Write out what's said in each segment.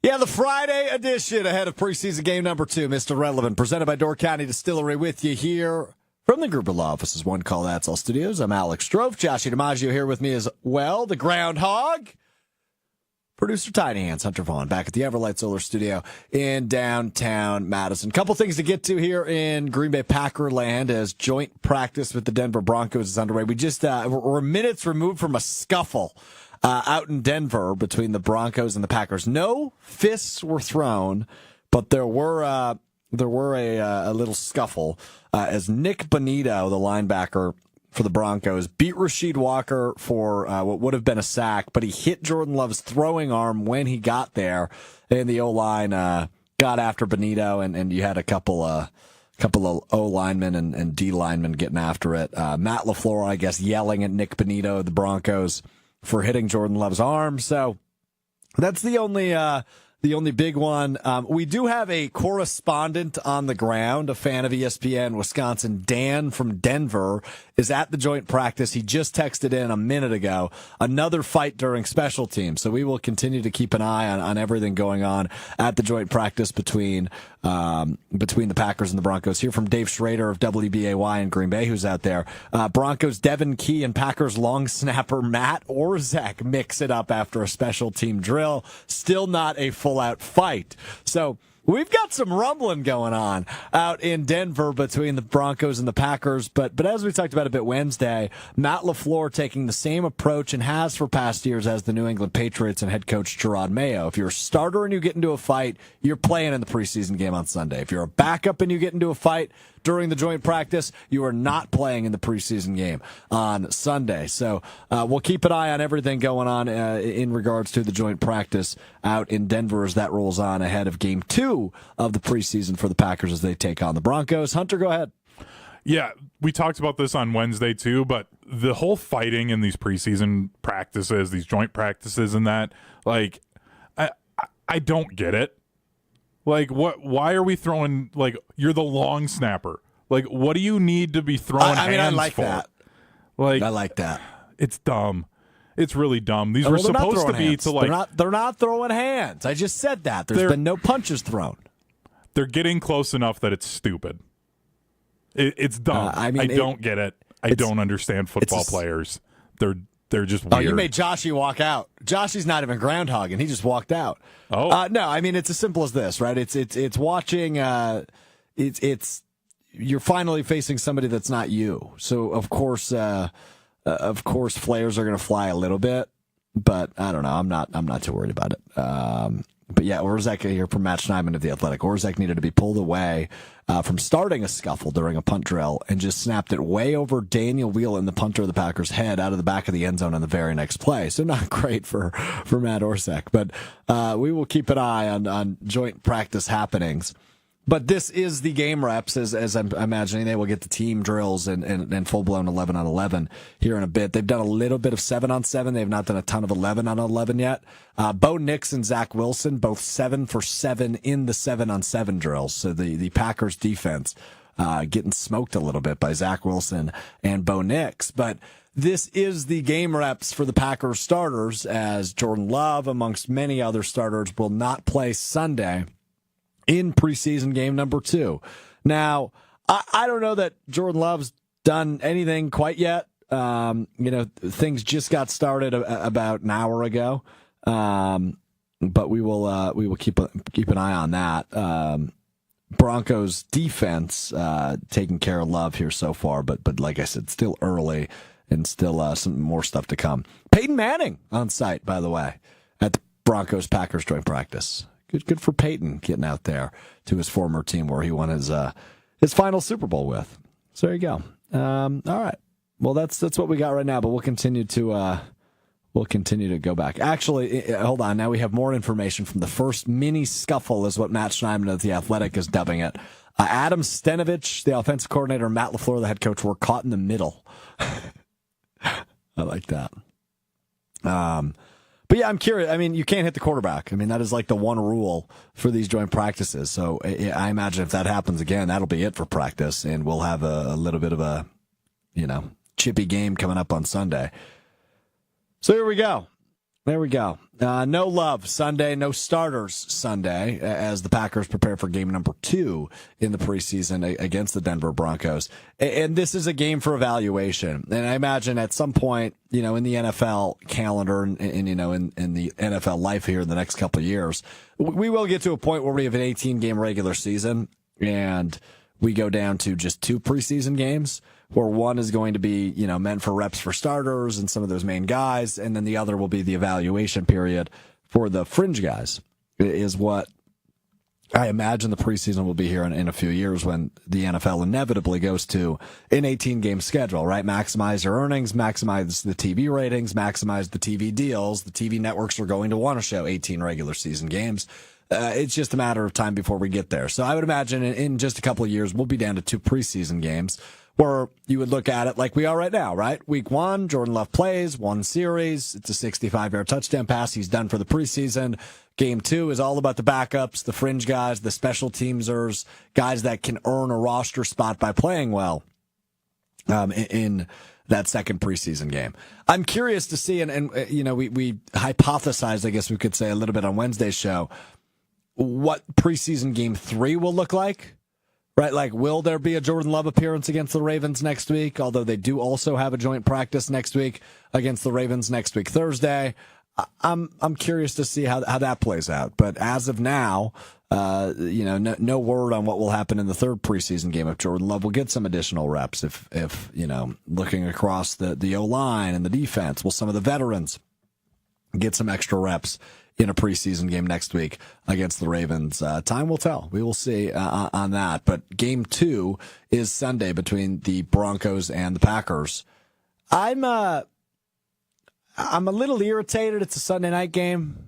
Yeah, the Friday edition ahead of preseason game number 2, Mr. Relevant, presented by Door County Distillery with you here from the Gruber Law Office's One Call That's All Studios. I'm Alex Strouf. Joshie DiMaggio here with me as well, the groundhog. Producer Tiny Hands, Hunter Vaughn, back at the Everlight Solar Studio in downtown Madison. Couple things to get to here in Green Bay Packer land as joint practice with the Denver Broncos is underway. We're minutes removed from a scuffle out in Denver between the Broncos and the Packers. No fists were thrown, but there were a little scuffle as Nick Bonito, the linebacker for the Broncos, beat Rasheed Walker for what would have been a sack, but he hit Jordan Love's throwing arm when he got there, and the O-line got after Bonito, and you had a couple of O linemen and D linemen getting after it. Matt LaFleur, I guess, yelling at Nick Bonito, the Broncos, for hitting Jordan Love's arm. So that's the only big one. We do have a correspondent on the ground, a fan of ESPN Wisconsin. Dan from Denver is at the joint practice. He just texted in a minute ago, another fight during special teams. So we will continue to keep an eye on everything going on at the joint practice between the Packers and the Broncos. Here from Dave Schrader of WBAY in Green Bay, who's out there. Broncos Devin Key and Packers long snapper Matt Orzech mix it up after a special team drill. Still not a full-out fight. So we've got some rumbling going on out in Denver between the Broncos and the Packers. But as we talked about a bit Wednesday, Matt LaFleur taking the same approach and has for past years as the New England Patriots and head coach Gerard Mayo. If you're a starter and you get into a fight, you're playing in the preseason game on Sunday. If you're a backup and you get into a fight during the joint practice, you are not playing in the preseason game on Sunday. So we'll keep an eye on everything going on in regards to the joint practice out in Denver as that rolls on ahead of game 2 of the preseason for the Packers as they take on the Broncos. Hunter, go ahead. Yeah, we talked about this on Wednesday too, but the whole fighting in these preseason practices, these joint practices and that, like, I don't get it. Like, what? Why are we throwing, like, you're the long snapper. Like, what do you need to be throwing hands I like for? that. Like, I like that. It's dumb. It's really dumb. These were supposed to be hands. to, like... They're not throwing hands. I just said that. There's been no punches thrown. They're getting close enough that it's stupid. It's dumb. I don't get it. I don't understand football players. They're just weird. Oh, you made Joshie walk out. Joshie's not even groundhogging. He just walked out. Oh. No, I mean, it's as simple as this, right? It's watching, you're finally facing somebody that's not you. So, of course, flares are going to fly a little bit, but I don't know. I'm not too worried about it. But yeah, Orzech here from Matt Schneidman of The Athletic. Orzech needed to be pulled away from starting a scuffle during a punt drill and just snapped it way over Daniel Whelan, the punter of the Packers' head, out of the back of the end zone on the very next play. So not great for Matt Orzech. But we will keep an eye on joint practice happenings. But this is the game reps, as I'm imagining. They will get the team drills and full-blown 11-on-11 here in a bit. They've done a little bit of 7-on-7. They have not done a ton of 11-on-11 yet. Bo Nix and Zach Wilson, both 7 for 7 in the 7-on-7 drills. So the Packers defense getting smoked a little bit by Zach Wilson and Bo Nix. But this is the game reps for the Packers starters, as Jordan Love, amongst many other starters, will not play Sunday in preseason game number 2. Now, I don't know that Jordan Love's done anything quite yet. Things just got started about an hour ago. But we will keep an eye on that. Broncos defense taking care of Love here so far, but like I said, still early and still some more stuff to come. Peyton Manning on site, by the way, at the Broncos Packers joint practice. Good for Peyton getting out there to his former team where he won his final Super Bowl with. So there you go. All right. Well, that's what we got right now, but we'll continue to go back. Actually, hold on. Now we have more information from the first mini scuffle, is what Matt Schneidman of The Athletic is dubbing it. Adam Stenovich, the offensive coordinator, and Matt LaFleur, the head coach, were caught in the middle. I like that. But yeah, I'm curious. I mean, you can't hit the quarterback. I mean, that is like the one rule for these joint practices. So I imagine if that happens again, that'll be it for practice, and we'll have a little bit of a, chippy game coming up on Sunday. So here we go. There we go. No love Sunday, no starters Sunday, as the Packers prepare for game number 2 in the preseason against the Denver Broncos. And this is a game for evaluation. And I imagine at some point, in the NFL calendar and in the NFL life here in the next couple of years, we will get to a point where we have an 18-game regular season and we go down to just 2 preseason games, where one is going to be, meant for reps for starters and some of those main guys, and then the other will be the evaluation period for the fringe guys, is what I imagine the preseason will be here in a few years when the NFL inevitably goes to an 18-game schedule, right? Maximize your earnings, maximize the TV ratings, maximize the TV deals. The TV networks are going to want to show 18 regular season games. It's just a matter of time before we get there. So I would imagine in just a couple of years, we'll be down to 2 preseason games, where you would look at it like we are right now, right? Week 1, Jordan Love plays, 1 series. It's a 65-yard touchdown pass. He's done for the preseason. Game 2 is all about the backups, the fringe guys, the special teamsers, guys that can earn a roster spot by playing well in that second preseason game. I'm curious to see, and we hypothesized, I guess we could say, a little bit on Wednesday's show, what preseason game 3 will look like. Right, like, will there be a Jordan Love appearance against the Ravens next week? Although they do also have a joint practice next week against the Ravens next week, Thursday. I'm curious to see how that plays out. But as of now, no word on what will happen in the third preseason game if Jordan Love will get some additional reps. If looking across the O-line and the defense, will some of the veterans get some extra reps in a preseason game next week against the Ravens? Time will tell. We will see on that. But game 2 is Sunday between the Broncos and the Packers. I'm a little irritated. It's a Sunday night game.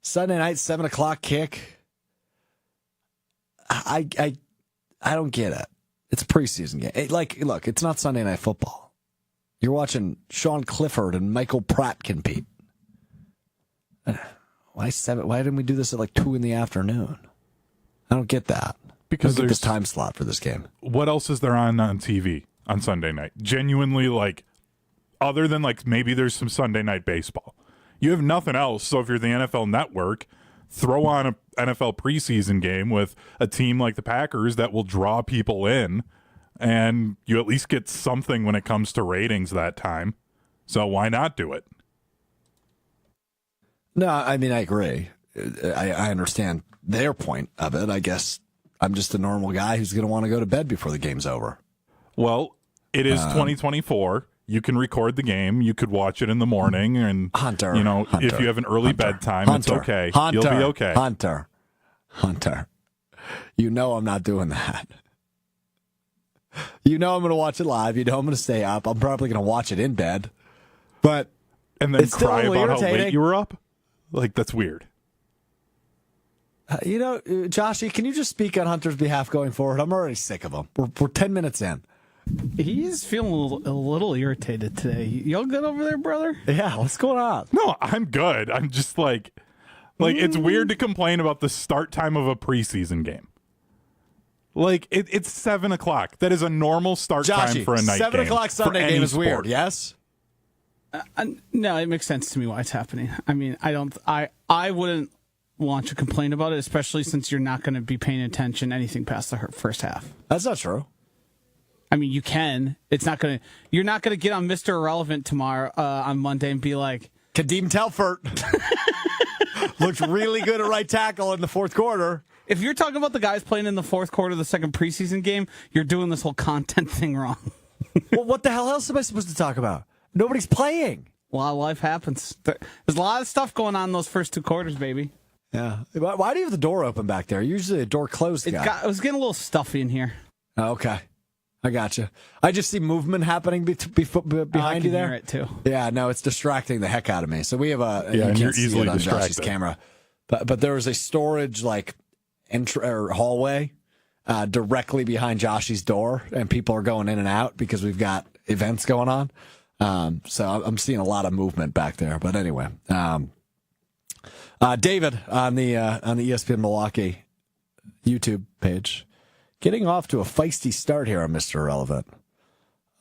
Sunday night, 7:00 kick. I don't get it. It's a preseason game. Look, it's not Sunday Night Football. You're watching Sean Clifford and Michael Pratt compete. Why didn't we do this at 2 in the afternoon? I don't get that. Because there's this time slot for this game. What else is there on TV on Sunday night? Genuinely, other than maybe there's some Sunday night baseball. You have nothing else. So if you're the NFL Network, throw on an NFL preseason game with a team like the Packers that will draw people in, and you at least get something when it comes to ratings that time. So why not do it? No, I mean, I agree. I understand their point of it. I guess I'm just a normal guy who's going to want to go to bed before the game's over. Well, it is 2024. You can record the game. You could watch it in the morning. And, Hunter, if you have an early bedtime, it's okay. You'll be okay. Hunter. You know I'm not doing that. You know I'm going to watch it live. You know I'm going to stay up. I'm probably going to watch it in bed. But and then it's cry still about how irritating. late you were up? That's weird. Joshy, can you just speak on Hunter's behalf going forward? I'm already sick of him. We're 10 minutes in. He's feeling a little irritated today. You all good over there, brother? Yeah, what's going on? No, I'm good. I'm just it's weird to complain about the start time of a preseason game. It's 7:00. That is a normal start time for a night 7 game. 7:00 Sunday game is sport. weird, yes? No, it makes sense to me why it's happening. I mean, I wouldn't want to complain about it, especially since you're not going to be paying attention anything past the first half. That's not true. I mean, you can. You're not going to get on Mr. Irrelevant tomorrow on Monday and be like, Kadeem Telfort looked really good at right tackle in the fourth quarter. If you're talking about the guys playing in the fourth quarter of the second preseason game, you're doing this whole content thing wrong. Well, what the hell else am I supposed to talk about? Nobody's playing. A lot of life happens. There's a lot of stuff going on in those first 2 quarters, baby. Yeah. Why do you have the door open back there? Usually a door closed guy. It was getting a little stuffy in here. Oh, okay. I got you. I just see movement happening behind you there. I can hear it too. Yeah, no, it's distracting the heck out of me. So we have and you're easily on distracted. Josh's camera, but there is a storage hallway directly behind Joshy's door, and people are going in and out because we've got events going on. So I'm seeing a lot of movement back there. But anyway, David on the ESPN Milwaukee YouTube page, getting off to a feisty start here on Mr. Irrelevant.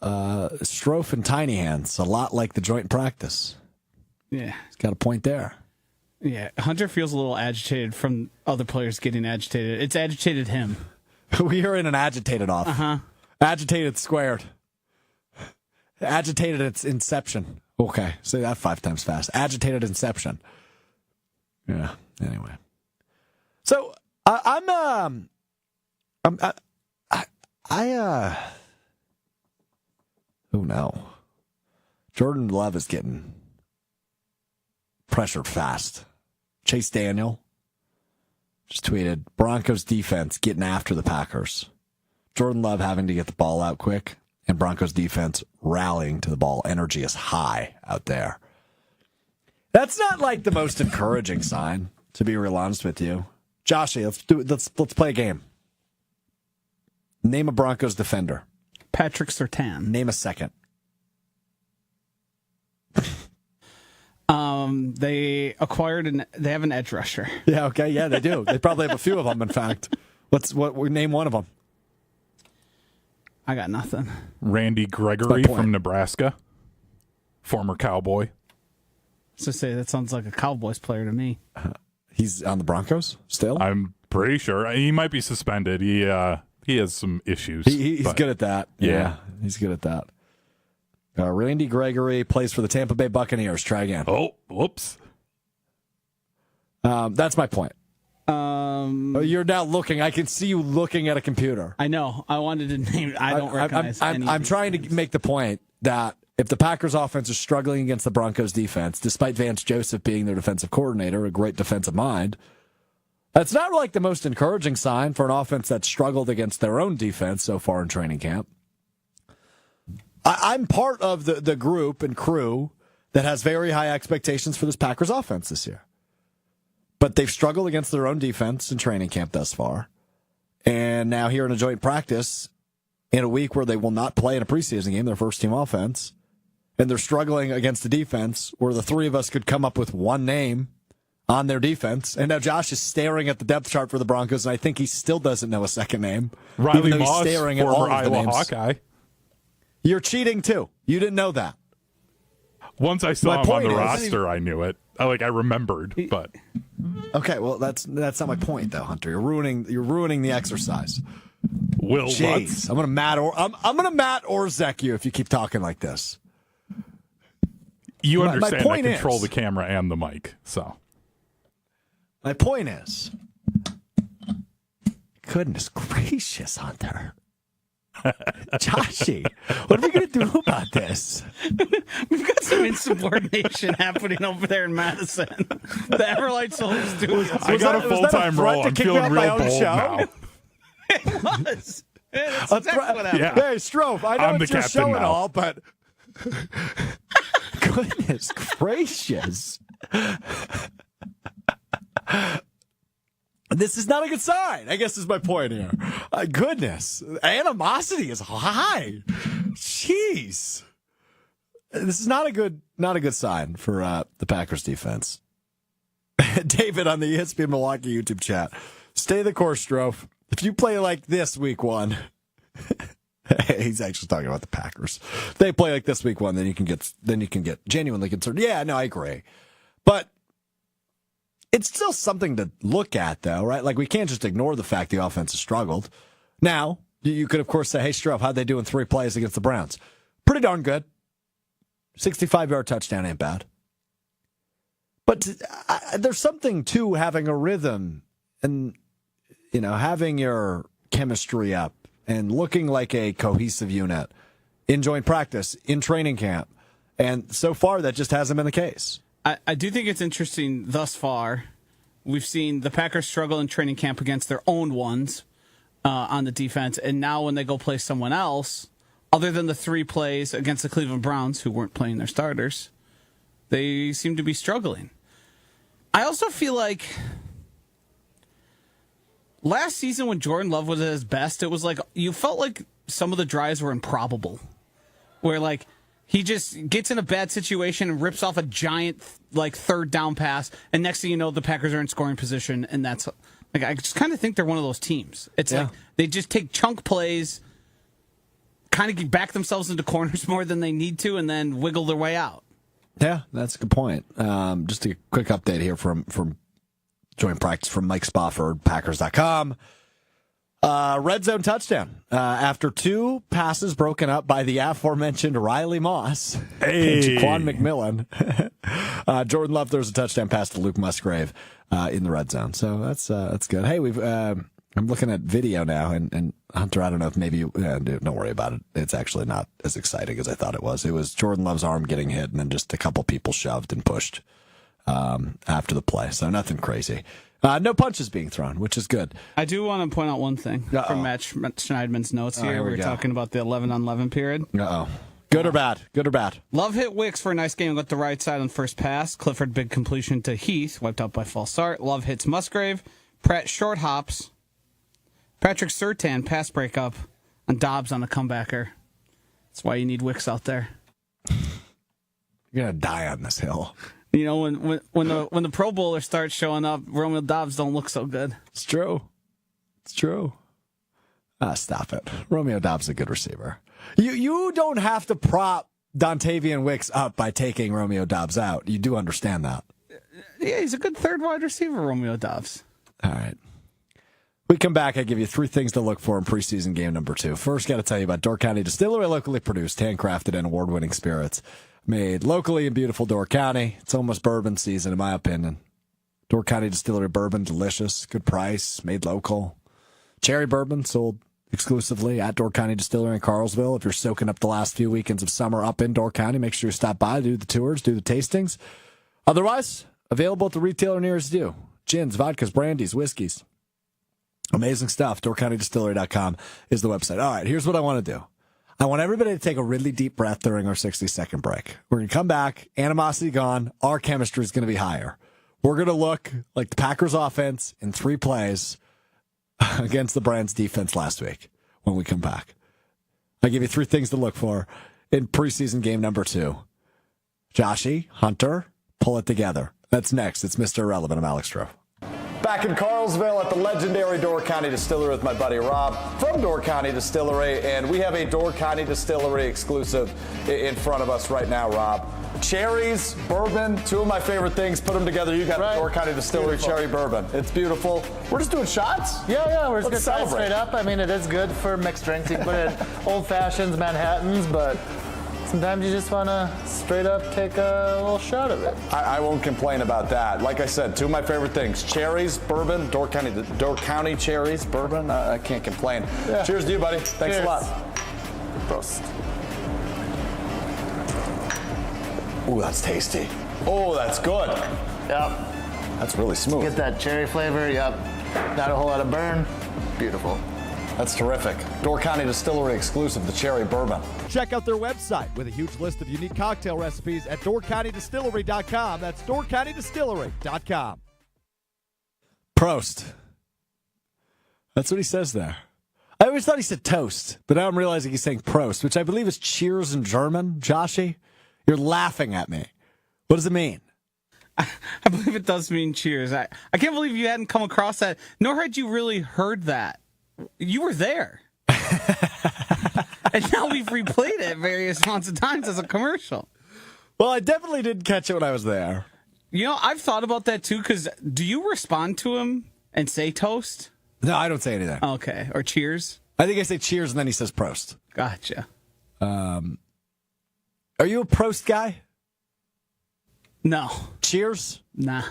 Strouf and Tiny Hands, a lot like the joint practice. Yeah. He's got a point there. Yeah. Hunter feels a little agitated from other players getting agitated. It's agitated him. We are in an agitated off. Uh-huh. Agitated squared. Agitated its inception. Okay, say that 5 times fast. Agitated inception. Yeah. Anyway, so oh no, Jordan Love is getting pressured fast. Chase Daniel just tweeted, Broncos defense getting after the Packers. Jordan Love having to get the ball out quick, and Broncos defense rallying to the ball. Energy is high out there. That's not like the most encouraging sign, to be real honest with you. Joshy, let's play a game. Name a Broncos defender. Patrick Surtain. Name a second. They acquired they have an edge rusher. Yeah, okay, yeah, they do. They probably have a few of them, in fact. Name one of them. I got nothing. Randy Gregory from Nebraska, former Cowboy. So say that sounds like a Cowboys player to me. He's on the Broncos still? I'm pretty sure he might be suspended. He has some issues. He's good at that. Yeah, he's good at that. Randy Gregory plays for the Tampa Bay Buccaneers. Try again. Oh, whoops. That's my point. You're now looking. I can see you looking at a computer. I know. I wanted to name. I don't recognize. I'm trying to make the point that if the Packers offense is struggling against the Broncos defense, despite Vance Joseph being their defensive coordinator, a great defensive mind, that's not like the most encouraging sign for an offense that struggled against their own defense so far in training camp. I'm part of the group and crew that has very high expectations for this Packers offense this year. But they've struggled against their own defense in training camp thus far. And now here in a joint practice, in a week where they will not play in a preseason game, their first team offense, and they're struggling against the defense where the three of us could come up with one name on their defense. And now Josh is staring at the depth chart for the Broncos, and I think he still doesn't know a second name. Riley Moss, staring at all former of the Iowa names. Hawkeye. You're cheating too. You didn't know that. Once I saw him on the roster, I knew it. I remembered, but okay. Well, that's not my point, though, Hunter. You're ruining the exercise. Jeez, I'm gonna Matt Orzek you if you keep talking like this. You understand my I control the camera and the mic, so my point is, goodness gracious, Hunter. Joshy, what are we going to do about this? We've got some insubordination happening over there in Madison. The Everlight Solar Studios. I got a full-time role. I'm feeling real bold now. It was. That's exactly what happened. Yeah. Hey, Strouf, I know I'm it's the your captain show and now. all, but goodness gracious. This is not a good sign, I guess is my point here. Goodness. Animosity is high. Jeez. This is not a good sign for the Packers defense. David on the ESPN Milwaukee YouTube chat. Stay the course, Strouf. If you play like this week one, he's actually talking about the Packers. If they play like this week one, then you can get genuinely concerned. Yeah, no, I agree. But it's still something to look at, though, right? Like, we can't just ignore the fact the offense has struggled. Now, you could, of course, say, hey, Strouf, how'd they do in 3 plays against the Browns? Pretty darn good. 65-yard touchdown ain't bad. But there's something to having a rhythm and, having your chemistry up and looking like a cohesive unit in joint practice, in training camp. And so far, that just hasn't been the case. I do think it's interesting thus far. We've seen the Packers struggle in training camp against their own ones on the defense, and now when they go play someone else, other than the 3 plays against the Cleveland Browns, who weren't playing their starters, they seem to be struggling. I also feel like last season when Jordan Love was at his best, it was like you felt like some of the drives were improbable, where like he just gets in a bad situation and rips off a giant, third down pass, and next thing you know, the Packers are in scoring position, and that's like I just kind of think they're one of those teams. It's like they just take chunk plays, kind of back themselves into corners more than they need to, and then wiggle their way out. Yeah, that's a good point. Just a quick update here from joint practice from Mike Spofford, Packers.com. Red zone touchdown. After 2 passes broken up by the aforementioned Riley Moss and Jaquan McMillan. Jordan Love throws a touchdown pass to Luke Musgrave in the red zone. So that's good. Hey, I'm looking at video now, and Hunter, I don't know if maybe you, don't worry about it. It's actually not as exciting as I thought it was. It was Jordan Love's arm getting hit, and then just a couple people shoved and pushed after the play. So nothing crazy. No punches being thrown, which is good. I do want to point out one thing from Matt Schneidman's notes here. Here we We're go. talking about the 11-on-11 period. Uh-oh. Good or bad? Good or bad? Love hit Wicks for a nice game. Got the right side on first pass. Clifford big completion to Heath, wiped out by false start. Love hits Musgrave. Pratt short hops. Patrick Surtain pass breakup on Dobbs on the comebacker. That's why you need Wicks out there. You're gonna die on this hill. You know, when the Pro Bowler starts showing up, Romeo Dobbs don't look so good. It's true. It's true. Stop it. Romeo Dobbs is a good receiver. You don't have to prop Dontavian Wicks up by taking Romeo Dobbs out. You do understand that. Yeah, he's a good third wide receiver, Romeo Dobbs. All right. We come back, I give you 3 things to look for in preseason game number 2. First, got to tell you about Door County Distillery, locally produced, handcrafted, and award-winning spirits. Made locally in beautiful Door County. It's almost bourbon season, in my opinion. Door County Distillery bourbon, delicious, good price, made local. Cherry bourbon, sold exclusively at Door County Distillery in Carlsville. If you're soaking up the last few weekends of summer up in Door County, make sure you stop by, do the tours, do the tastings. Otherwise, available at the retailer nearest you. Gins, vodkas, brandies, whiskeys. Amazing stuff. DoorCountyDistillery.com is the website. All right, here's what I want to do. I want everybody to take a really deep breath during our 60-second break. We're going to come back, animosity gone, our chemistry is going to be higher. We're going to look like the Packers offense in 3 plays against the Browns defense last week when we come back. I give you 3 things to look for in preseason game number 2. Joshy, Hunter, pull it together. That's next. It's Mr. Irrelevant. I'm Alex Strouf. Back in Carlsville at the legendary Door County Distillery with my buddy Rob from Door County Distillery, and we have a Door County Distillery exclusive in front of us right now, Rob. Cherries, bourbon, 2 of my favorite things. Put them together. You got Door County Distillery beautiful. Cherry bourbon. It's beautiful. We're just doing shots? Yeah, we're just going to try it celebrate. straight up. I mean, it is good for mixed drinks. You can put it in old fashions, Manhattans, but sometimes you just want to straight up take a little shot of it. I won't complain about that. Like I said, 2 of my favorite things. Cherries, bourbon, Door County cherries, bourbon. I can't complain. Yeah. Cheers to you, buddy. Thanks a lot. Prost. Ooh, that's tasty. Oh, that's good. Yep. That's really smooth. Get that cherry flavor. Yep. Not a whole lot of burn. Beautiful. That's terrific. Door County Distillery exclusive, the cherry bourbon. Check out their website with a huge list of unique cocktail recipes at DoorCountyDistillery.com. That's DoorCountyDistillery.com. Prost. That's what he says there. I always thought he said toast, but now I'm realizing he's saying Prost, which I believe is cheers in German. Joshy, you're laughing at me. What does it mean? I believe it does mean cheers. I can't believe you hadn't come across that, nor had you really heard that. You were there. And now we've replayed it various amounts of times as a commercial. Well, I definitely didn't catch it when I was there. You know, I've thought about that too, because do you respond to him and say toast? No, I don't say anything. Okay. Or cheers? I think I say cheers and then he says Prost. Gotcha. Are you a Prost guy? No. Cheers? Nah.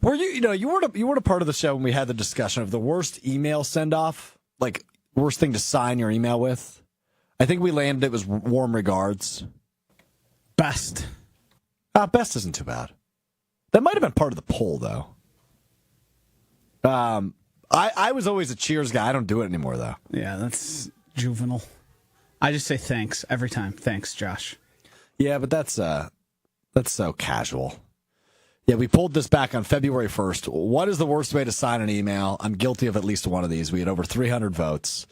Were you weren't a part of the show when we had the discussion of the worst email send off, like worst thing to sign your email with? I think we landed it was warm regards. Best. Best isn't too bad. That might have been part of the poll though. I was always a cheers guy. I don't do it anymore though. Yeah, that's juvenile. I just say thanks every time. Thanks, Josh. Yeah, but that's so casual. Yeah, we pulled this back on February 1st. What is the worst way to sign an email? I'm guilty of at least one of these. We had over 300 votes.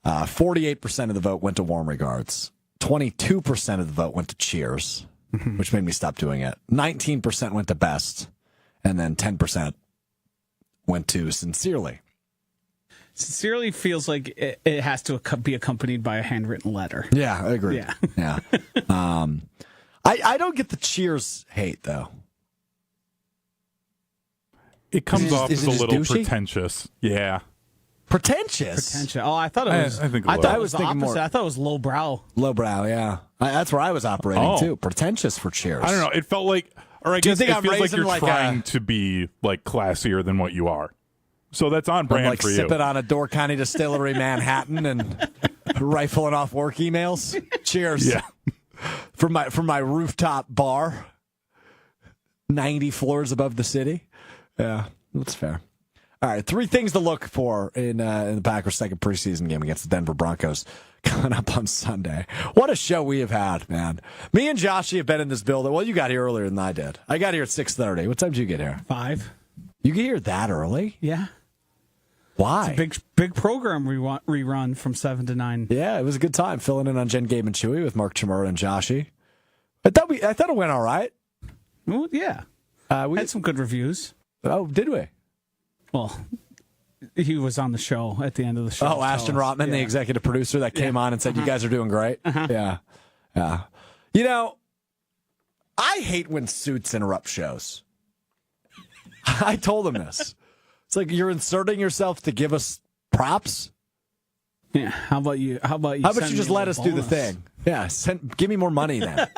48% of the vote went to warm regards. 22% of the vote went to cheers, which made me stop doing it. 19% went to best. And then 10% went to sincerely. Sincerely feels like it has to be accompanied by a handwritten letter. Yeah, I agree. Yeah. I don't get the Cheers hate, though. It comes off is as it a just little douchey? pretentious. Yeah. Pretentious? Pretentious. Oh, I thought it was. I think a I little. thought it was the thinking opposite. more- I thought it was lowbrow. Lowbrow, yeah. That's where I was operating, Oh. too. Pretentious for Cheers. I don't know. It felt like, or I Do you guess think it I'm feels like raising you're like trying a- to be like classier than what you are. So that's on I'm brand like for you. sipping on a Door County Distillery Manhattan and rifling off work emails. Cheers. Yeah. From my rooftop bar, 90 floors above the city. Yeah, that's fair. All right, 3 things to look for in the Packers' second preseason game against the Denver Broncos coming up on Sunday. What a show we have had, man. Me and Joshy have been in this building. Well, you got here earlier than I did. I got here at 6:30. What time did you get here? 5. You get here that early? Yeah. Why? Big program rerun from 7 to 9. Yeah, it was a good time filling in on Jen, Gabe, and Chewy with Mark Chimura and Joshy. I thought it went all right. Well, yeah. We Had some good reviews. Oh, did we? Well, he was on the show at the end of the show. Oh, Ashton so, Rotman, the yeah. executive producer that came on and said, you guys are doing great. Yeah. Yeah. You know, I hate when suits interrupt shows. I told him this. It's like you're inserting yourself to give us props. Yeah. How about you? How about you just let us do the thing? Yeah. Give me more money then.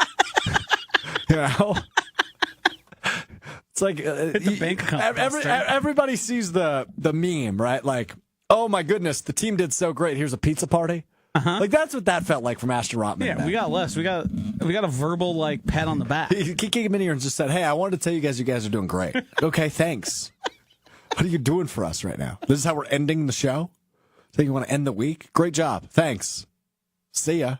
You know? It's like Hit the bank account. everybody sees the meme, right? Like, oh my goodness, the team did so great. Here's a pizza party. Like that's what that felt like from Ashton Rotman. Yeah, we got less. We got a verbal like pat on the back. He came in here and just said, "Hey, I wanted to tell you guys are doing great." Okay, thanks. What are you doing for us right now? This is how we're ending the show? Think you want to end the week? Great job. Thanks. See ya.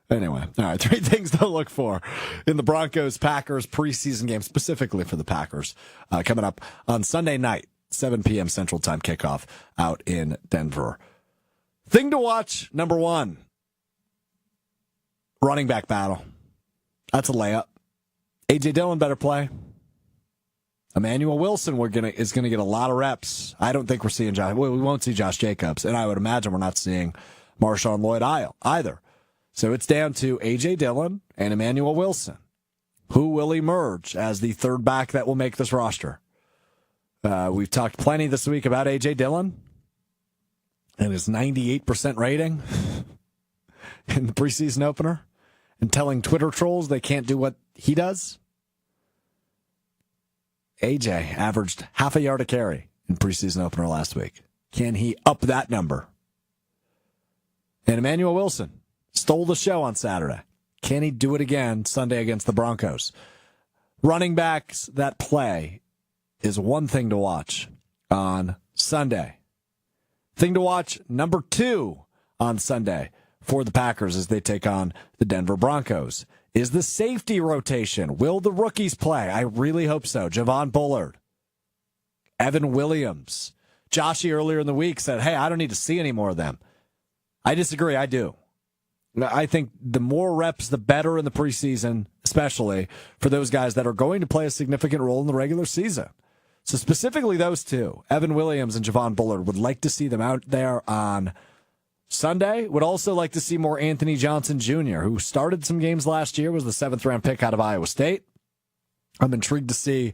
Anyway, all right, 3 things to look for in the Broncos-Packers preseason game, specifically for the Packers, coming up on Sunday night, 7 p.m. Central Time kickoff out in Denver. Thing to watch, number 1, running back battle. That's a layup. A.J. Dillon better play. Emmanuel Wilson is gonna get a lot of reps. I don't think we're seeing Josh. We won't see Josh Jacobs, and I would imagine we're not seeing Marshawn Lloyd either. So it's down to A.J. Dillon and Emmanuel Wilson. Who will emerge as the third back that will make this roster? We've talked plenty this week about A.J. Dillon and his 98% rating in the preseason opener and telling Twitter trolls they can't do what he does. A.J. averaged half a yard a carry in preseason opener last week. Can he up that number? And Emmanuel Wilson stole the show on Saturday. Can he do it again Sunday against the Broncos? Running backs that play is one thing to watch on Sunday. Thing to watch number 2 on Sunday for the Packers as they take on the Denver Broncos is the safety rotation. Will the rookies play? I really hope so. Javon Bullard, Evan Williams. Joshy earlier in the week said, hey, I don't need to see any more of them. I disagree. I do. I think the more reps, the better in the preseason, especially for those guys that are going to play a significant role in the regular season. So specifically those 2, Evan Williams and Javon Bullard, would like to see them out there on Sunday. Would also like to see more Anthony Johnson Jr., who started some games last year, was the 7th-round pick out of Iowa State. I'm intrigued to see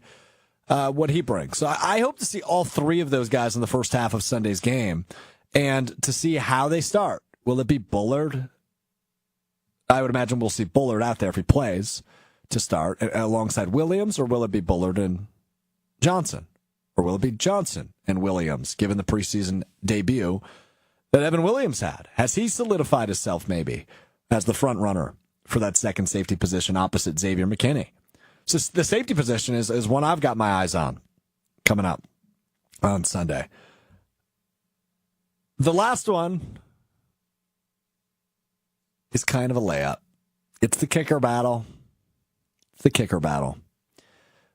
what he brings. So I hope to see all 3 of those guys in the first half of Sunday's game and to see how they start. Will it be Bullard? I would imagine we'll see Bullard out there if he plays to start alongside Williams, or will it be Bullard and Johnson? Or will it be Johnson and Williams, given the preseason debut that Evan Williams had? Has he solidified himself maybe as the front runner for that second safety position opposite Xavier McKinney? So the safety position is one I've got my eyes on coming up on Sunday. The last one is kind of a layup. It's the kicker battle.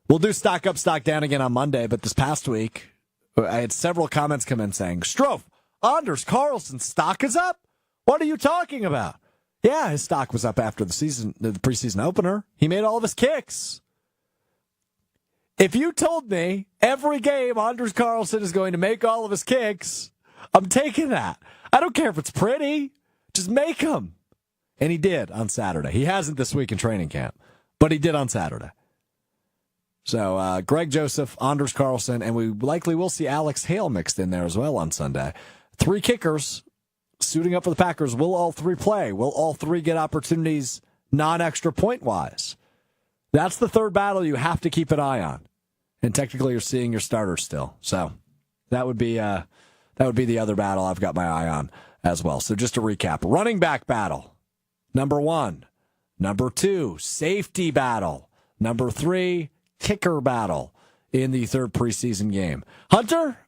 We'll do stock up, stock down again on Monday, but this past week, I had several comments come in saying, Strouf, Anders Carlson's stock is up? What are you talking about? Yeah, his stock was up after the preseason opener. He made all of his kicks. If you told me every game Anders Carlson is going to make all of his kicks, I'm taking that. I don't care if it's pretty. Just make them. And he did on Saturday. He hasn't this week in training camp, but he did on Saturday. So Greg Joseph, Anders Carlson, and we likely will see Alex Hale mixed in there as well on Sunday. 3 kickers suiting up for the Packers. Will all 3 play? Will all 3 get opportunities non-extra point-wise? That's the third battle you have to keep an eye on. And technically you're seeing your starters still. So that would be the other battle I've got my eye on as well. So just to recap, running back battle, number 1. Number 2, safety battle. Number 3, kicker battle in the third preseason game. Hunter,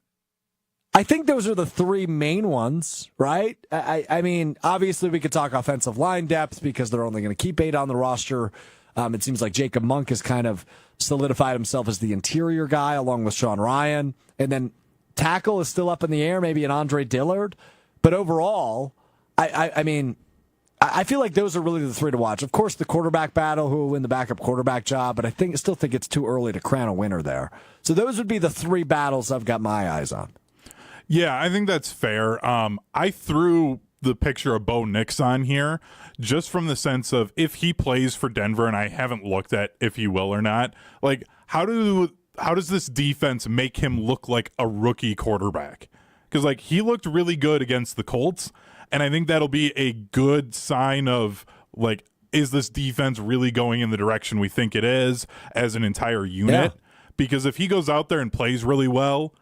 I think those are the 3 main ones, right? I mean, obviously we could talk offensive line depth because they're only going to keep 8 on the roster. It seems like Jacob Monk has kind of solidified himself as the interior guy along with Sean Ryan. And then tackle is still up in the air, maybe an Andre Dillard. But overall, I mean, I feel like those are really the 3 to watch. Of course, the quarterback battle, who will win the backup quarterback job, but I still think it's too early to crown a winner there. So those would be the 3 battles I've got my eyes on. Yeah, I think that's fair. I threw the picture of Bo Nix on here just from the sense of if he plays for Denver, and I haven't looked at if he will or not, like how does this defense make him look like a rookie quarterback? Because like he looked really good against the Colts, and I think that'll be a good sign of like, is this defense really going in the direction we think it is as an entire unit? Yeah. Because if he goes out there and plays really well,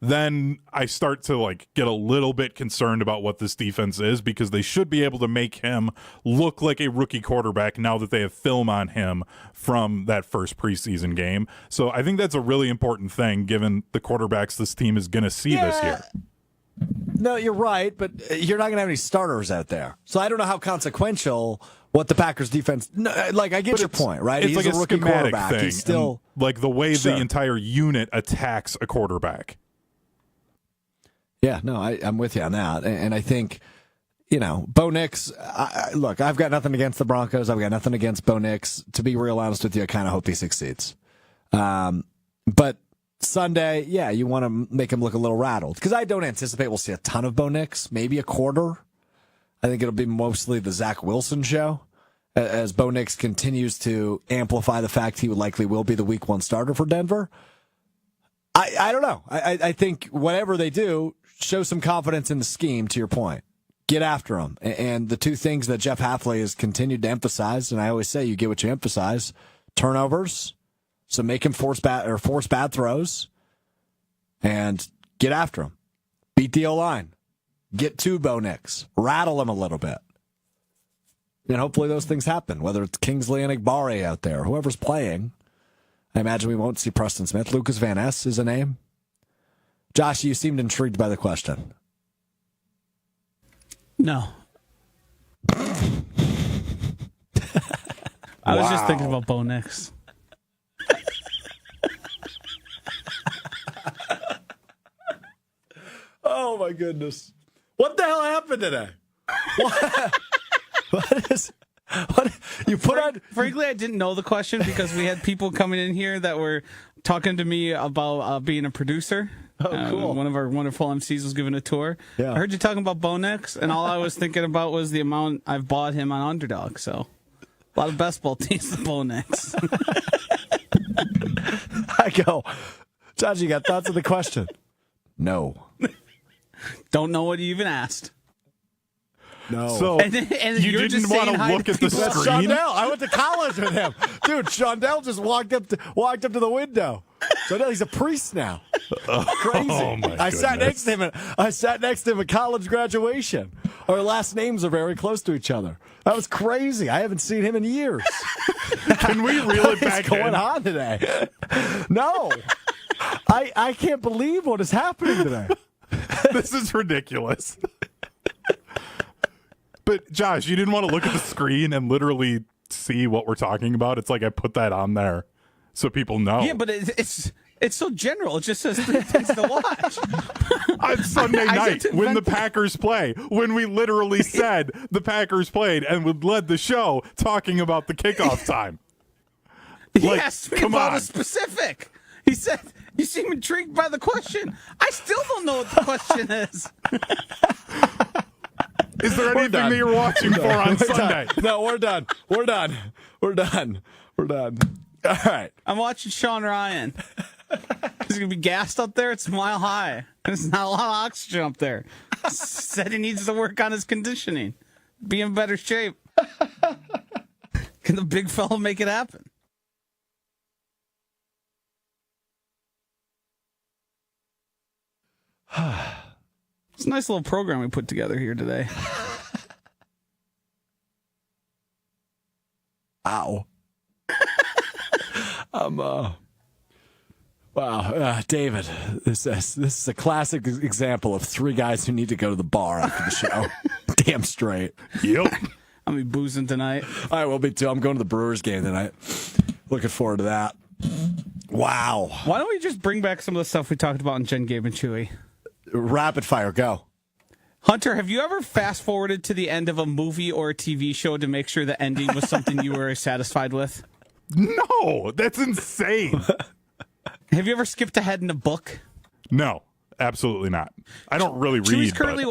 then I start to like get a little bit concerned about what this defense is, because they should be able to make him look like a rookie quarterback now that they have film on him from that first preseason game. So I think that's a really important thing given the quarterbacks this team is going to see this year. No, you're right, but you're not going to have any starters out there. So I don't know how consequential what the Packers defense. Like, I get your point, right? It's He's like a rookie quarterback. Thing, he's still like the way the entire unit attacks a quarterback. Yeah, no, I'm with you on that. And I think, Bo Nix, look, I've got nothing against the Broncos. I've got nothing against Bo Nix. To be real honest with you, I kind of hope he succeeds. But Sunday, yeah, you want to make him look a little rattled, because I don't anticipate we'll see a ton of Bo Nix, maybe a quarter. I think it'll be mostly the Zach Wilson show as Bo Nix continues to amplify the fact he likely will be the week 1 starter for Denver. I don't know. I think whatever they do, show some confidence in the scheme, to your point. Get after them. And the 2 things that Jeff Hafley has continued to emphasize, and I always say you get what you emphasize, turnovers, so make him force bad throws, and get after him. Beat the O-line. Get to Bo Nix. Rattle him a little bit. And hopefully those things happen, whether it's Kingsley and Igbare out there, whoever's playing. I imagine we won't see Preston Smith. Lucas Van Ness is a name. Josh, you seemed intrigued by the question. No. I was just thinking about Bo Nix. Oh, my goodness. What the hell happened today? What you put on? Frankly, I didn't know the question because we had people coming in here that were talking to me about being a producer. Oh, cool. One of our wonderful MCs was giving a tour. Yeah. I heard you talking about Bo Nix, and all I was thinking about was the amount I've bought him on Underdog. So a lot of best ball teams, Bo Nix. I go, Josh, you got thoughts on the question? No. Don't know what you even asked. No. So And you you're didn't just want saying to hi look to at the people. That's screen? Shondell. I went to college with him. Dude, Shondell just walked up to the window. Shondell, he's a priest now. Crazy. Oh my I sat next to him. I sat next to him at college graduation. Our last names are very close to each other. That was crazy. I haven't seen him in years. Can we reel it back What's going in? on today? No. I can't believe what is happening today. This is ridiculous. But Josh, you didn't want to look at the screen and literally see what we're talking about. It's like I put that on there so people know. Yeah, but it's so general. It just says 3 things to watch. On Sunday I night just when the invented- Packers play, when we literally said the Packers played and would led the show talking about the kickoff time. He Like, asked me come about on. a specific. He said, "You seem intrigued by the question." I still don't know what the question is. Is there anything done. that you're watching for on Sunday? No, we're done. We're done. We're done. All right. I'm watching Sean Ryan. He's going to be gassed up there. It's a mile high. There's not a lot of oxygen up there. Said he needs to work on his conditioning. Be in better shape. Can the big fella make it happen? It's a nice little program we put together here today. Ow. Wow, David, this is a classic example of three guys who need to go to the bar after the show. Damn straight. Yep. I'll be boozing tonight. All right, we'll be too. I'm going to the Brewers game tonight. Looking forward to that. Wow. Why don't we just bring back some of the stuff we talked about in Jen, Gabe, and Chewy? Rapid fire, go. Hunter, have you ever fast forwarded to the end of a movie or a TV show to make sure the ending was something you were satisfied with? No, that's insane. Have you ever skipped ahead in a book? No, absolutely not. I don't really read. Chewy's currently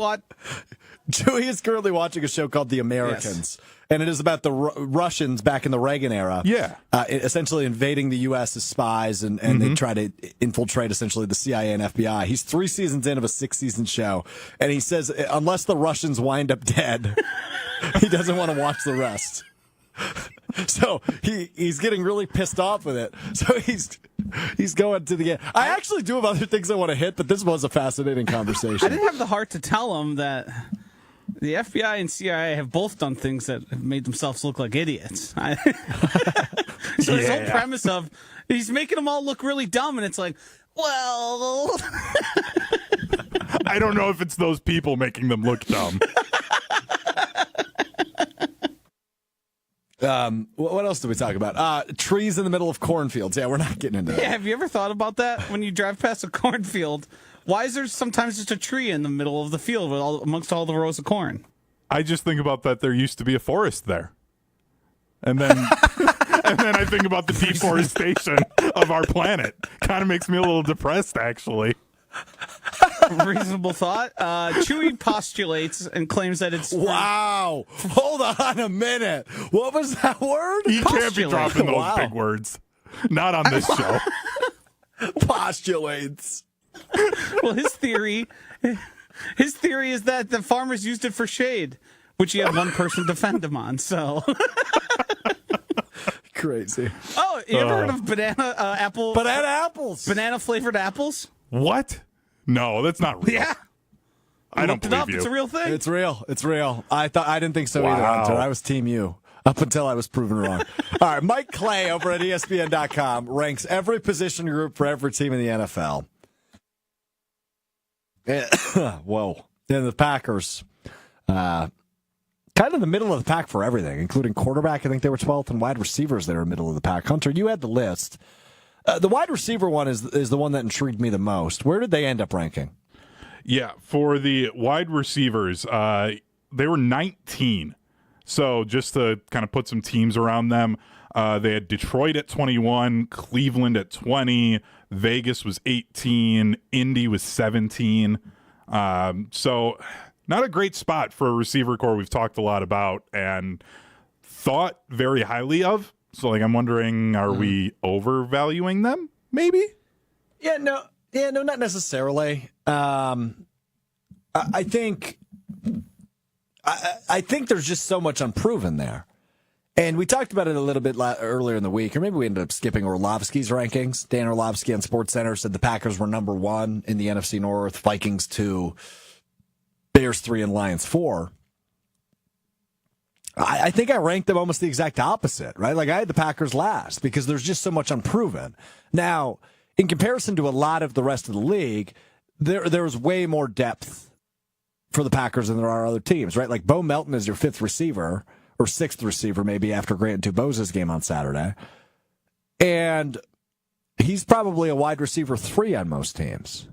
Chewy is currently watching a show called The Americans, and it is about the Russians back in the Reagan era. Yeah. Essentially invading the U.S. as spies, and they try to infiltrate essentially the CIA and FBI. He's 3 seasons in of a 6-season show, and he says unless the Russians wind up dead, he doesn't want to watch the rest. So he's getting really pissed off with it. So he's going to the end. I actually do have other things I want to hit, but this was a fascinating conversation. I didn't have the heart to tell him that the FBI and CIA have both done things that have made themselves look like idiots. So his whole premise of he's making them all look really dumb, and it's like, well, I don't know if it's those people making them look dumb. What else did we talk about? Trees in the middle of cornfields. Yeah, we're not getting into that. Yeah, have you ever thought about that when you drive past a cornfield? Why is there sometimes just a tree in the middle of the field amongst all the rows of corn? I just think about that there used to be a forest there. And then and then I think about the deforestation of our planet. Kind of makes me a little depressed, actually. Reasonable thought. Chewy postulates and claims that it's... Wow. Hold on a minute. What was that word? He can't be dropping those Wow. big words. Not on this show. Postulates. Well, his theory is that the farmers used it for shade, which he had one person defend him on, so... Crazy. Oh, you ever heard of banana apples. Banana flavored apples? What? No, that's not real. Yeah. I don't Looked it up. believe you. It's a real thing. It's real. It's real. I didn't think so either, Wow. Hunter. I was Team U up until I was proven wrong. All right, Mike Clay over at ESPN.com ranks every position group for every team in the NFL. Whoa. And the Packers, kind of the middle of the pack for everything, including quarterback. I think they were 12th, and wide receivers, they were middle of the pack. Hunter, you had the list. The wide receiver one is the one that intrigued me the most. Where did they end up ranking? Yeah, for the wide receivers, they were 19. So just to kind of put some teams around them, they had Detroit at 21, Cleveland at 20, Vegas was 18, Indy was 17. So not a great spot for a receiver core we've talked a lot about and thought very highly of. So, I'm wondering, are we overvaluing them? Maybe? Yeah, no, not necessarily. I think there's just so much unproven there. And we talked about it a little bit earlier in the week, or maybe we ended up skipping Orlovsky's rankings. Dan Orlovsky on SportsCenter said the Packers were number 1 in the NFC North, Vikings 2, Bears 3, and Lions 4. I think I ranked them almost the exact opposite, right? I had the Packers last because there's just so much unproven. Now, in comparison to a lot of the rest of the league, there's way more depth for the Packers than there are other teams, right? Bo Melton is your 5th receiver, or 6th receiver maybe after Grant Dubosa's game on Saturday. And he's probably a wide receiver 3 on most teams.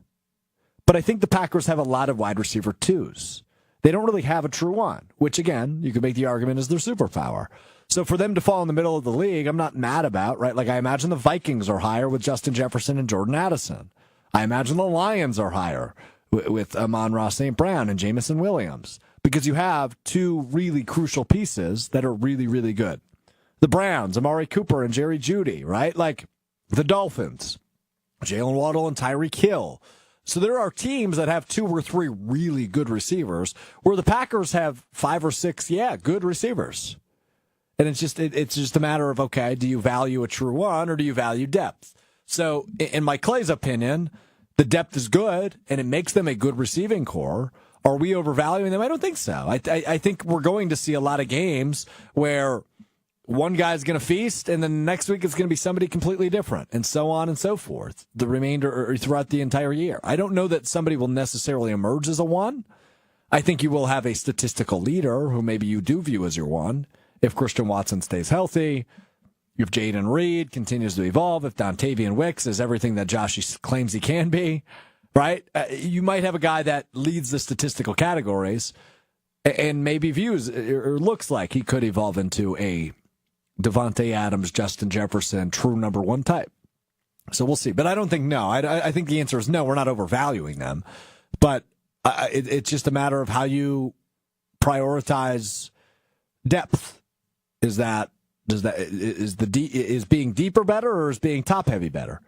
But I think the Packers have a lot of wide receiver 2s. They don't really have a true one, which, again, you could make the argument is their superpower. So for them to fall in the middle of the league, I'm not mad about, right? I imagine the Vikings are higher with Justin Jefferson and Jordan Addison. I imagine the Lions are higher with Amon-Ra St. Brown and Jamison Williams because you have 2 really crucial pieces that are really, really good. The Browns, Amari Cooper and Jerry Jeudy, right? Like the Dolphins, Jalen Waddle and Tyreek Hill. So there are teams that have 2 or 3 really good receivers, where the Packers have 5 or 6, good receivers. And it's just a matter of, okay, do you value a true one or do you value depth? So in Mike Clay's opinion, the depth is good and it makes them a good receiving core. Are we overvaluing them? I don't think so. I think we're going to see a lot of games where one guy's going to feast, and then next week it's going to be somebody completely different, and so on and so forth, the remainder or throughout the entire year. I don't know that somebody will necessarily emerge as a one. I think you will have a statistical leader who maybe you do view as your one. If Christian Watson stays healthy, if Jaden Reed continues to evolve, if Dontavian Wicks is everything that Josh claims he can be, right? You might have a guy that leads the statistical categories and maybe views or looks like he could evolve into a Devontae Adams, Justin Jefferson, true number one type. So we'll see. But I don't think no. I think the answer is no. We're not overvaluing them. But it's just a matter of how you prioritize depth. Is being deeper better, or is being top heavy better?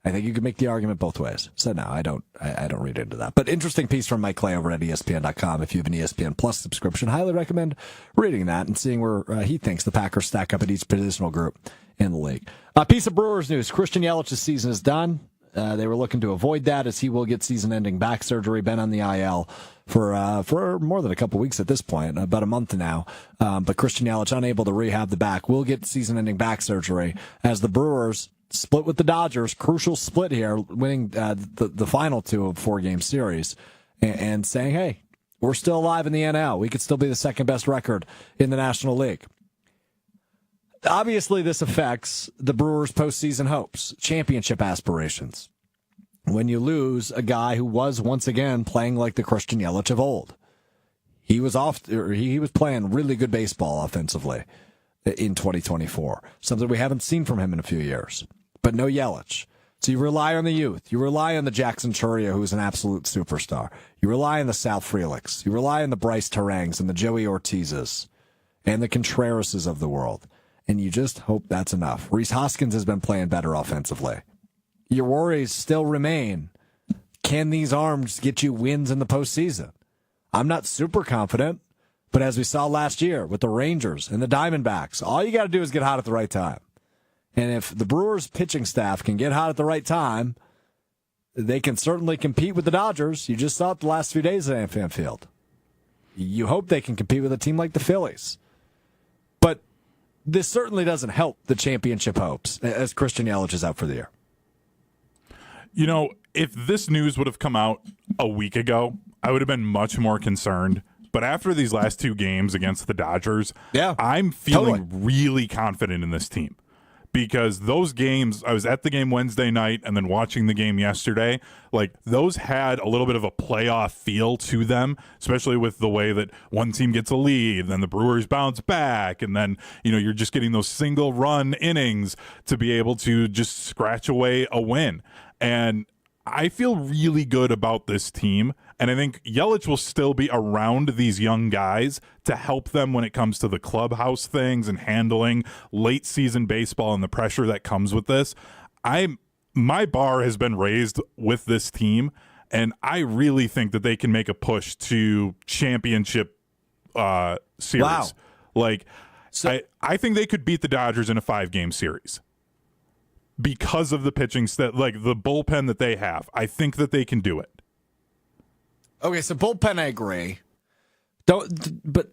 I think you could make the argument both ways. So no, I don't read into that. But interesting piece from Mike Clay over at ESPN.com. If you have an ESPN Plus subscription, highly recommend reading that and seeing where he thinks the Packers stack up at each positional group in the league. A piece of Brewers news: Christian Yelich's season is done. They were looking to avoid that as he will get season-ending back surgery. Been on the IL for more than a couple weeks at this point, about a month now. But Christian Yelich, unable to rehab the back, will get season-ending back surgery as the Brewers split with the Dodgers. Crucial split here, winning the final 2 of 4-game series, and saying, hey, we're still alive in the NL. We could still be the second-best record in the National League. Obviously, this affects the Brewers' postseason hopes, championship aspirations. When you lose a guy who was once again playing like the Christian Yelich of old, he was playing really good baseball offensively in 2024, something we haven't seen from him in a few years. But no Yelich. So you rely on the youth. You rely on the Jackson Chourio, who's an absolute superstar. You rely on the Sal Freliks. You rely on the Bryce Terangs and the Joey Ortizes and the Contrerases of the world. And you just hope that's enough. Rhys Hoskins has been playing better offensively. Your worries still remain. Can these arms get you wins in the postseason? I'm not super confident, but as we saw last year with the Rangers and the Diamondbacks, all you got to do is get hot at the right time. And if the Brewers pitching staff can get hot at the right time, they can certainly compete with the Dodgers. You just saw it the last few days at AmFam Field. You hope they can compete with a team like the Phillies. But this certainly doesn't help the championship hopes as Christian Yelich is out for the year. You know, if this news would have come out a week ago, I would have been much more concerned. But after these last 2 games against the Dodgers, I'm feeling really confident in this team. Because those games, I was at the game Wednesday night and then watching the game yesterday, like those had a little bit of a playoff feel to them, especially with the way that one team gets a lead, then the Brewers bounce back, and then, you know, you're just getting those single run innings to be able to just scratch away a win. And I feel really good about this team, and I think Yelich will still be around these young guys to help them when it comes to the clubhouse things and handling late season baseball and the pressure that comes with this. My bar has been raised with this team, and I really think that they can make a push to championship series. Wow. Like, so, I think they could beat the Dodgers in a 5-game series. Because of the pitching like the bullpen that they have. I think that they can do it. Okay, so bullpen, I agree. But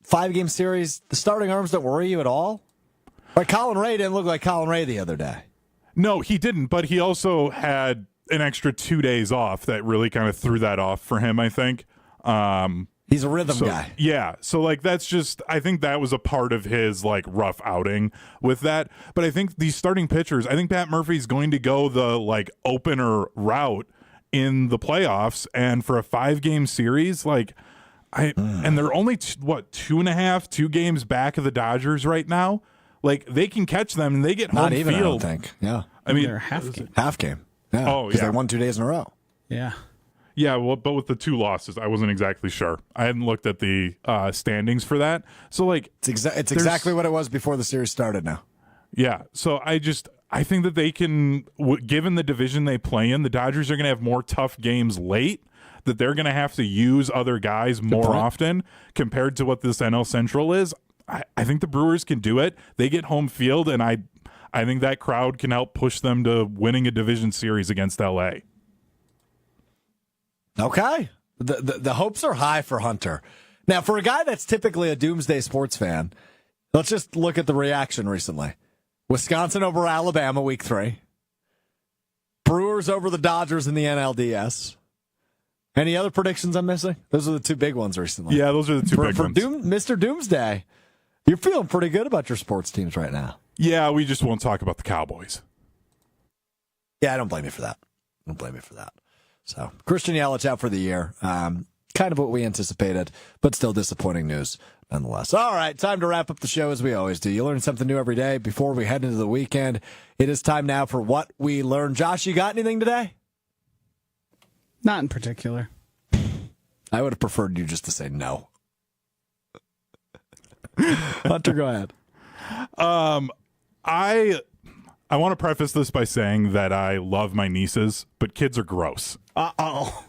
5-game series, the starting arms don't worry you at all? Like Colin Ray didn't look like Colin Ray the other day. No, he didn't, but he also had an extra 2 days off that really kind of threw that off for him, I think. He's a rhythm guy. Yeah. So, like, that's just, I think that was a part of his, like, rough outing with that. But I think these starting pitchers, I think Pat Murphy's going to go the, like, opener route in the playoffs. And for a 5-game series, like, and they're only, 2 games back of the Dodgers right now. Like, they can catch them and they get home Not even, field. I don't think. Yeah. I mean, they're half game. Half game. Yeah. Oh, Because yeah. they won 2 days in a row. Yeah. Yeah, well, but with the 2 losses, I wasn't exactly sure. I hadn't looked at the standings for that. So, like, It's exactly what it was before the series started now. yeah. So I think that they can, given the division they play in, the Dodgers are going to have more tough games late, that they're going to have to use other guys more often compared to what this NL Central is. I think the Brewers can do it. They get home field, and I think that crowd can help push them to winning a division series against LA. Okay. The hopes are high for Hunter. Now, for a guy that's typically a doomsday sports fan, let's just look at the reaction recently. Wisconsin over Alabama, week 3. Brewers over the Dodgers in the NLDS. Any other predictions I'm missing? Those are the 2 big ones recently. Yeah, those are the 2 big ones. Mr. Doomsday, you're feeling pretty good about your sports teams right now. Yeah, we just won't talk about the Cowboys. Yeah, I don't blame you for that. So, Christian Yelich out for the year. Kind of what we anticipated, but still disappointing news nonetheless. All right, time to wrap up the show as we always do. You learn something new every day before we head into the weekend. It is time now for What We Learned. Josh, you got anything today? Not in particular. I would have preferred you just to say no. Hunter, go ahead. I want to preface this by saying that I love my nieces, but kids are gross. Uh-oh.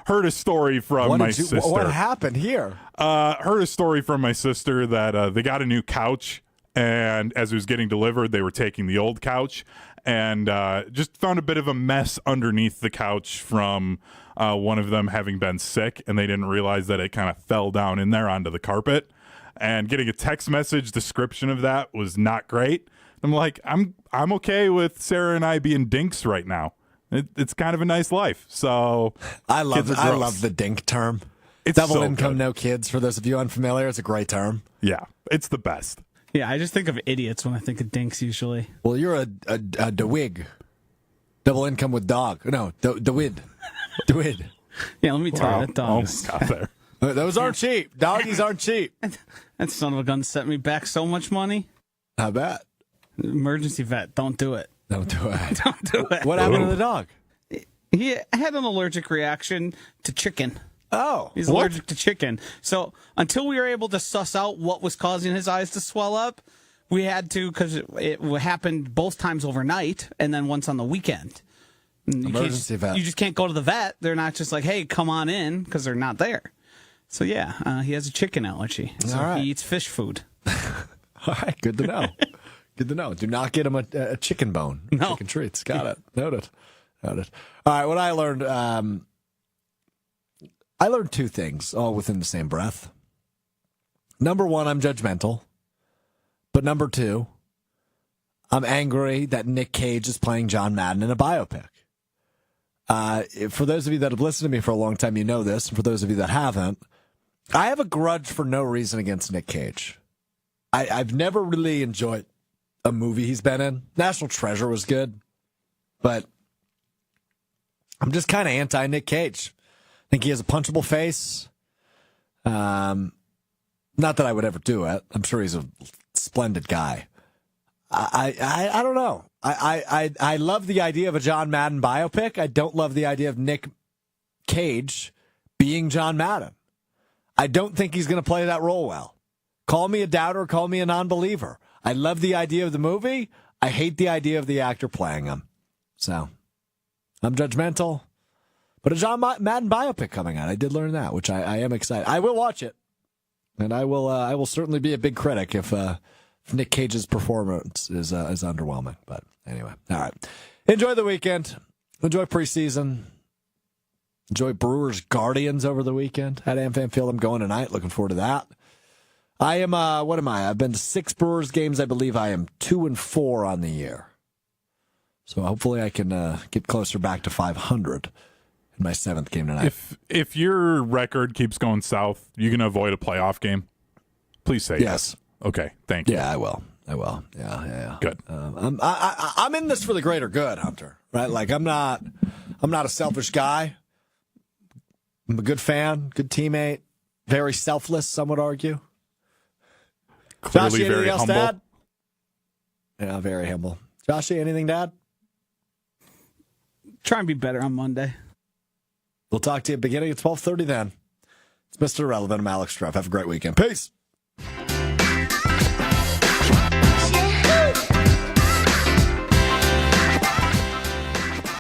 Heard a story from my sister. What happened here? Heard a story from my sister that they got a new couch, and as it was getting delivered, they were taking the old couch, and just found a bit of a mess underneath the couch from one of them having been sick, and they didn't realize that it kind of fell down in there onto the carpet. And getting a text message description of that was not great. I'm like, I'm okay with Sarah and I being dinks right now. It's kind of a nice life. So I love the dink term. It's double so income, good. no kids. For those of you unfamiliar, it's a great term. Yeah, it's the best. Yeah, I just think of idiots when I think of dinks usually. Well, you're a DeWig. Double income with dog. No, DeWid. DeWid. Yeah, let me tell you, that dog. Almost got there. Those aren't cheap. Doggies aren't cheap. That son of a gun sent me back so much money. How bad? Emergency vet, don't do it. Don't do it. Don't do it. What happened to the dog? He had an allergic reaction to chicken. Oh. He's allergic to chicken. So until we were able to suss out what was causing his eyes to swell up, we had to, because it happened both times overnight and then once on the weekend. Emergency vet. You just can't go to the vet. They're not just like, hey, come on in, because they're not there. So yeah, he has a chicken allergy. So All right. he eats fish food. All right, good to know. Good to know. Do not get him a chicken bone. No. Chicken treats. Got it. Noted. All right, what I learned, I learned 2 things all within the same breath. Number 1, I'm judgmental. But number 2, I'm angry that Nick Cage is playing John Madden in a biopic. For those of you that have listened to me for a long time, you know this. And for those of you that haven't, I have a grudge for no reason against Nick Cage. I've never really enjoyed a movie he's been in. National Treasure was good, but I'm just kind of anti Nick Cage. I think he has a punchable face. Not that I would ever do it. I'm sure he's a splendid guy. I don't know. I love the idea of a John Madden biopic. I don't love the idea of Nick Cage being John Madden. I don't think he's going to play that role well. Call me a doubter, call me a non-believer. I love the idea of the movie. I hate the idea of the actor playing him. So, I'm judgmental. But a John Madden biopic coming out. I did learn that, which I am excited. I will watch it. And I will certainly be a big critic if Nick Cage's performance is underwhelming. But anyway, all right. Enjoy the weekend. Enjoy preseason. Enjoy Brewers Guardians over the weekend at AmFam Field. I'm going tonight. Looking forward to that. I am, what am I? I've been to 6 Brewers games. I believe I am 2-4 on the year. So hopefully I can get closer back to 500 in my 7th game tonight. If your record keeps going south, you can avoid a playoff game. Please say yes. Okay, thank you. Yeah, I will. Yeah. Good. I'm in this for the greater good, Hunter. Right? Like I'm not a selfish guy. I'm a good fan, good teammate, very selfless. Some would argue. Clearly Joshy, very anything else humble. to add? Yeah, very humble. Joshy, anything to add? Try and be better on Monday. We'll talk to you beginning at 12:30 then. It's Mr. Irrelevant. I'm Alex Strouf. Have a great weekend. Peace.